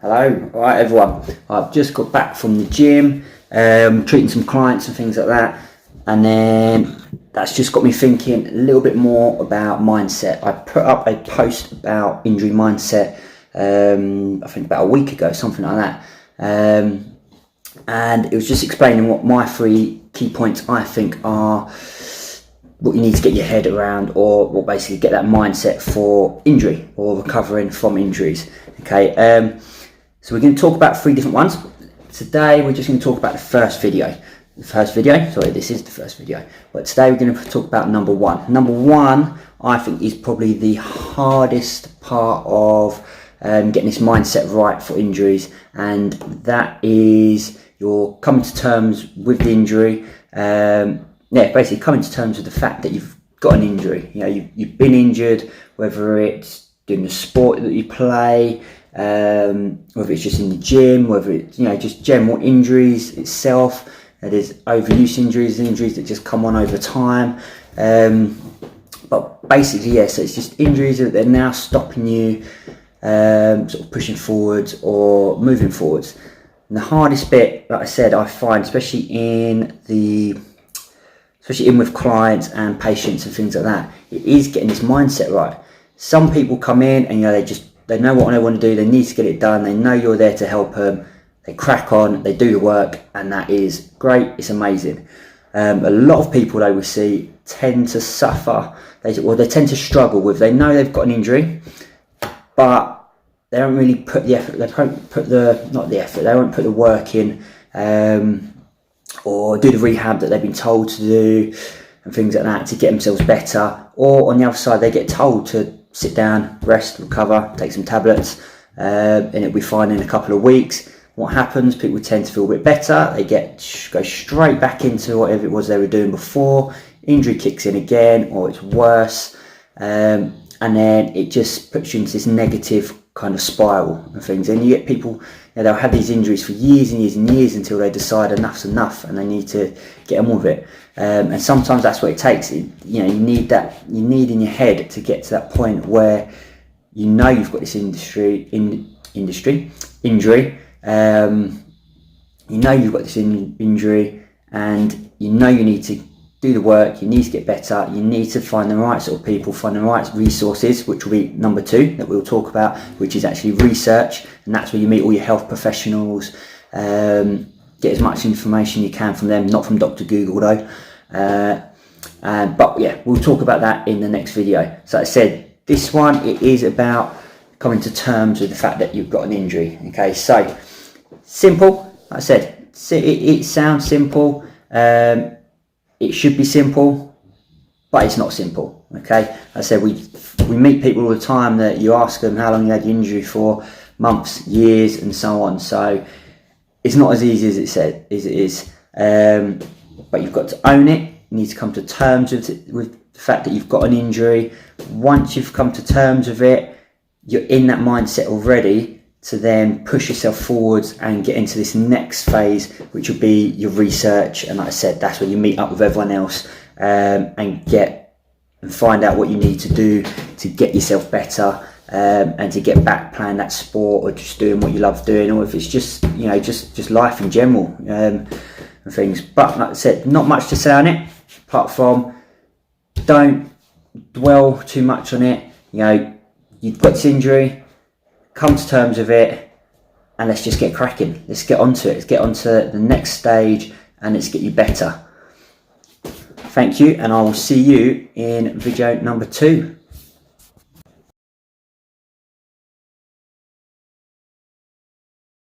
Hello, alright everyone. I've just got back from the gym, treating some clients and things like that, and then that's just got me thinking a little bit more about mindset. I put up a post about injury mindset, I think about a week ago, something like that, and it was just explaining what my 3 key points I think are what you need to get your head around, or basically get that mindset for injury or recovering from injuries. Okay, so we're going to talk about 3 different ones. Today we're just going to talk about the first video. Sorry, this is the first video. But today we're going to talk about number 1. Number 1, I think, is probably the hardest part of getting this mindset right for injuries, and that is you're coming to terms with the injury. Basically coming to terms with the fact that you've got an injury. You know, you've been injured, whether it's doing the sport that you play, whether it's just in the gym, whether it's, you know, just general injuries itself. There's overuse injuries that just come on over time. But basically, yes, it's just injuries that they're now stopping you sort of pushing forwards or moving forwards. And the hardest bit, like I said, I find, especially in with clients and patients and things like that, it is getting this mindset right. Some people come in and, you know, they know what they want to do, they need to get it done, they know you're there to help them, they crack on, they do the work, and that is great, it's amazing. A lot of people, though, we see tend to suffer, they tend to struggle with, they know they've got an injury, but they don't really put the effort, they won't put the work in, or do the rehab that they've been told to do and things like that to get themselves better. Or on the other side, they get told to sit down, rest, recover, take some tablets, and it'll be fine in a couple of weeks. What happens? People tend to feel a bit better, they go straight back into whatever it was they were doing before, injury kicks in again, or it's worse, and then it just puts you into this negative kind of spiral and things. And you get people, you know, they'll have these injuries for years and years and years until they decide enough's enough and they need to get on with it. And sometimes that's what it takes. You know, you need in your head to get to that point where you know you've got this injury. You know you've got this injury, and you know you need to do the work, you need to get better, you need to find the right sort of people, find the right resources, which will be number 2 that we'll talk about, which is actually research. And that's where you meet all your health professionals, get as much information you can from them, not from Dr. Google though. But yeah, we'll talk about that in the next video. So like I said, this one, it is about coming to terms with the fact that you've got an injury. Okay, so simple, like I said, it sounds simple, it should be simple, but it's not simple. Okay, I said we meet people all the time that you ask them how long you had your injury for, months, years, and so on. So it's not as easy as it is. But you've got to own it. You need to come to terms with the fact that you've got an injury. Once you've come to terms with it, you're in that mindset already to then push yourself forwards and get into this next phase, which will be your research. And like I said, that's where you meet up with everyone else and find out what you need to do to get yourself better, and to get back playing that sport, or just doing what you love doing, or if it's just, you know, just life in general, and things. But like I said, not much to say on it apart from don't dwell too much on it. You know, you've got this injury, come to terms with it, and let's just get cracking. Let's get onto it. Let's get onto the next stage, and let's get you better. Thank you, and I will see you in video number 2.